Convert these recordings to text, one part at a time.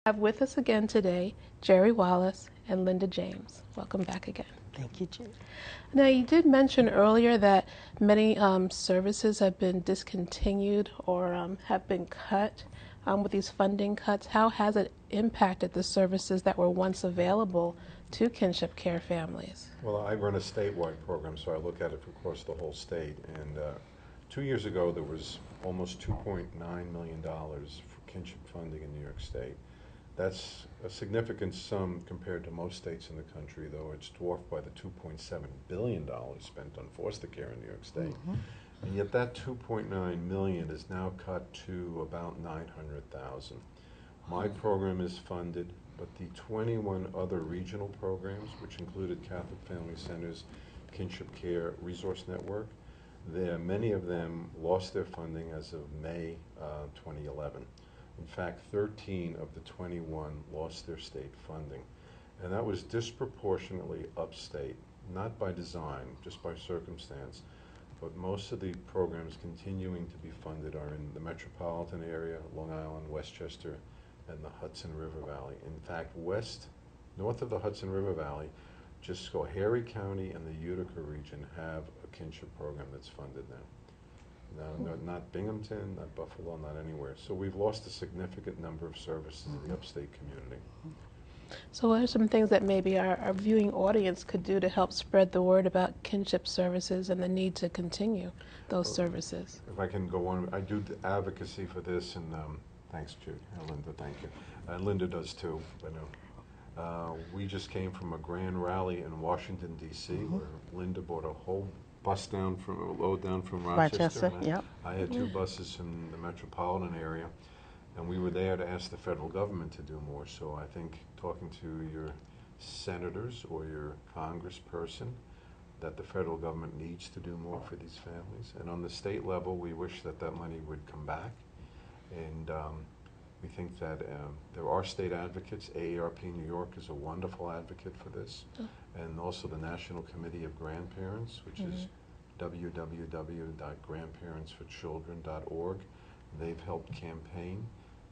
Have with us again today Jerry Wallace and Linda James. Welcome back again. Thank you, Judy. Now, you did mention earlier that many services have been discontinued or have been cut with these funding cuts. How has it impacted the services that were once available to kinship care families? Well, I run a statewide program, so I look at it across the whole state. And 2 years ago, there was almost $2.9 million for kinship funding in New York State. That's a significant sum compared to most states in the country, though it's dwarfed by the $2.7 billion spent on foster care in New York State. And yet that $2.9 million is now cut to about $900,000. My program is funded, but the 21 other regional programs, which included Catholic Family Centers, Kinship Care Resource Network, many of them lost their funding as of May 2011. In fact, 13 of the 21 lost their state funding. And that was disproportionately upstate, not by design, just by circumstance. But most of the programs continuing to be funded are in the metropolitan area, Long Island, Westchester, and the Hudson River Valley. In fact, north of the Hudson River Valley, just Schoharie County and the Utica region have a kinship program that's funded now. No, not Binghamton, not Buffalo, not anywhere. So we've lost a significant number of services in the upstate community. So what are some things that maybe our viewing audience could do to help spread the word about kinship services and the need to continue those services? If I can go on, I do advocacy for this, and thanks, Jude. Linda, thank you. And Linda does too. But we just came from a grand rally in Washington, D.C., where Linda brought a whole load down from Rochester. Yep. I had 2 buses from the metropolitan area, and we were there to ask the federal government to do more. So I think talking to your senators or your congressperson, that the federal government needs to do more for these families. And on the state level, we wish that that money would come back. And we think that there are state advocates. AARP New York is a wonderful advocate for this. And also the National Committee of Grandparents, which is www.grandparentsforchildren.org. They've helped campaign.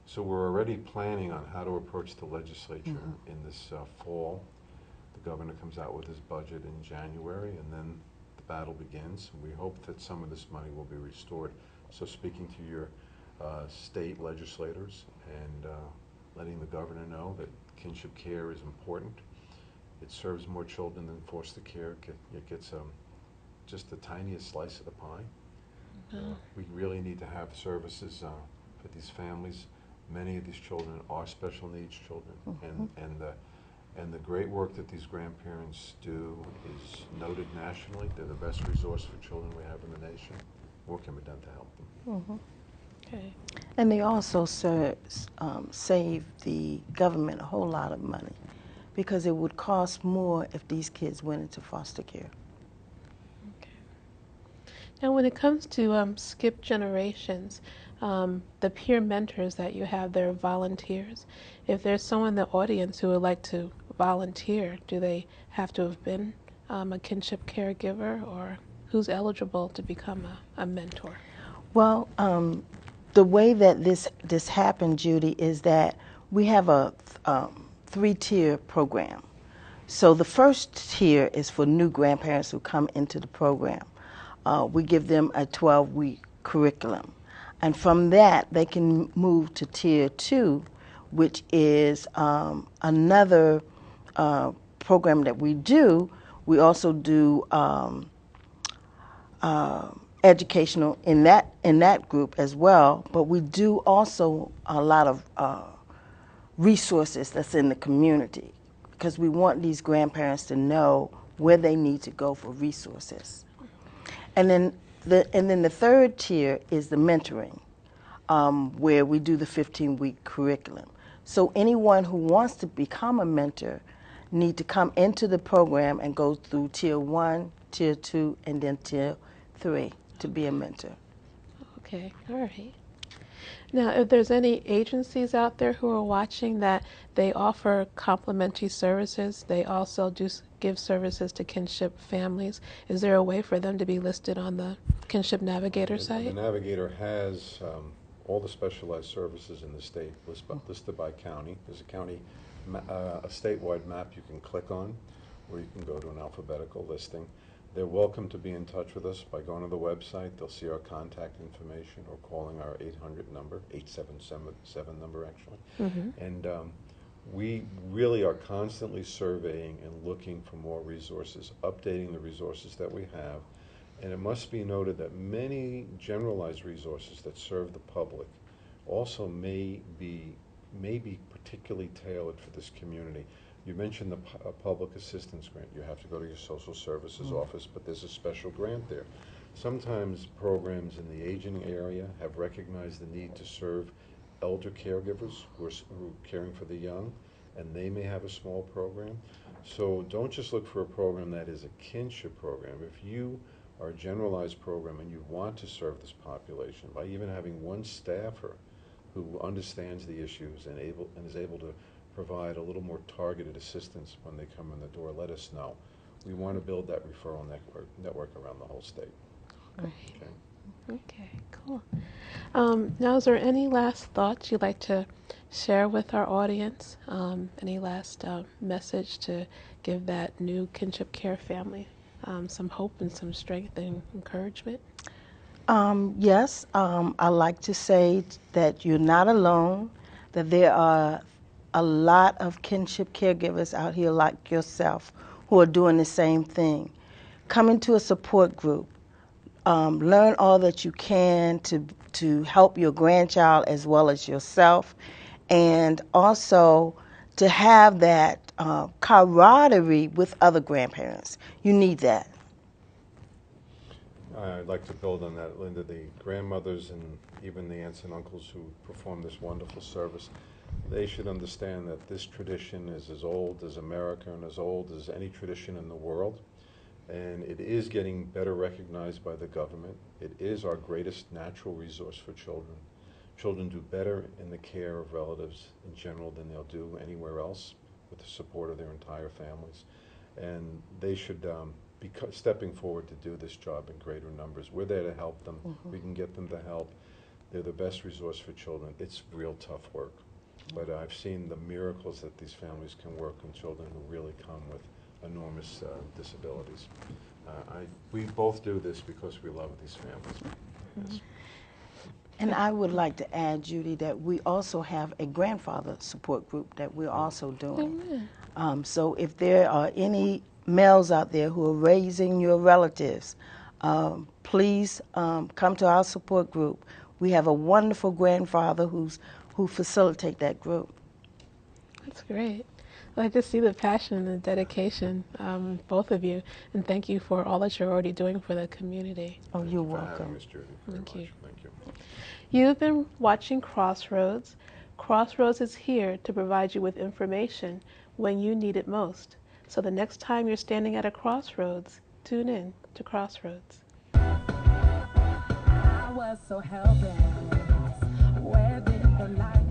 So we're already planning on how to approach the legislature in this fall. The governor comes out with his budget in January, and then the battle begins. We hope that some of this money will be restored. So speaking to your state legislators and letting the governor know that kinship care is important. It serves more children than foster care. It gets just the tiniest slice of the pie. We really need to have services for these families. Many of these children are special needs children, and the great work that these grandparents do is noted nationally. They're the best resource for children we have in the nation. More can be done to help them. Okay. And they also save the government a whole lot of money, because it would cost more if these kids went into foster care. Okay. Now, when it comes to skip generations, the peer mentors that you have, they're volunteers. If there's someone in the audience who would like to volunteer, do they have to have been a kinship caregiver, or who's eligible to become a mentor? Well, the way that this happened, Judy, is that we have a 3-tier program. So the first tier is for new grandparents who come into the program. We give them a 12-week curriculum. And from that, they can move to tier 2, which is another program that we do. We also do educational in that group as well, but we do also a lot of resources that's in the community, because we want these grandparents to know where they need to go for resources. And then the third tier is the mentoring, where we do the 15-week curriculum. So anyone who wants to become a mentor need to come into the program and go through tier 1, tier 2, and then tier 3 to be a mentor. Okay, all right. Now, if there's any agencies out there who are watching that they offer complimentary services, they also do give services to kinship families, is there a way for them to be listed on the Kinship Navigator site? The Navigator has all the specialized services in the state listed by county. There's a statewide map you can click on, where you can go to an alphabetical listing. They're welcome to be in touch with us by going to the website. They'll see our contact information or calling our 800 number, 8777 number actually. And we really are constantly surveying and looking for more resources, updating the resources that we have. And it must be noted that many generalized resources that serve the public also may be particularly tailored for this community. You mentioned the public assistance grant. You have to go to your social services office, but there's a special grant there. Sometimes programs in the aging area have recognized the need to serve elder caregivers who are caring for the young, and they may have a small program. So don't just look for a program that is a kinship program. If you are a generalized program and you want to serve this population by even having one staffer who understands the issues and is able to provide a little more targeted assistance when they come in the door, let us know. We want to build that referral network around the whole state. Great. Okay, cool. Now, is there any last thoughts you'd like to share with our audience? Any last message to give that new kinship care family some hope and some strength and encouragement? Yes, I like to say that you're not alone, that there are a lot of kinship caregivers out here like yourself who are doing the same thing. Come into a support group. Learn all that you can to help your grandchild as well as yourself, and also to have that camaraderie with other grandparents. You need that. I'd like to build on that, Linda. The grandmothers and even the aunts and uncles who perform this wonderful service, they should understand that this tradition is as old as America and as old as any tradition in the world. And it is getting better recognized by the government. It is our greatest natural resource for children. Children do better in the care of relatives in general than they'll do anywhere else with the support of their entire families. And they should be stepping forward to do this job in greater numbers. We're there to help them. We can get them to help. They're the best resource for children. It's real tough work. But I've seen the miracles that these families can work in children who really come with enormous disabilities. We both do this because we love these families. Yes. And I would like to add, Judy, that we also have a grandfather support group that we're also doing. So if there are any males out there who are raising your relatives, please come to our support group. We have a wonderful grandfather who facilitate that group. That's great. Well, I just see the passion and the dedication, both of you, and thank you for all that you're already doing for the community. Oh, you're welcome. Ms. Judy, Thank you. Thank you. You've been watching Crossroads. Crossroads is here to provide you with information when you need it most. So the next time you're standing at a crossroads, tune in to Crossroads. I was so helpless. Where did the light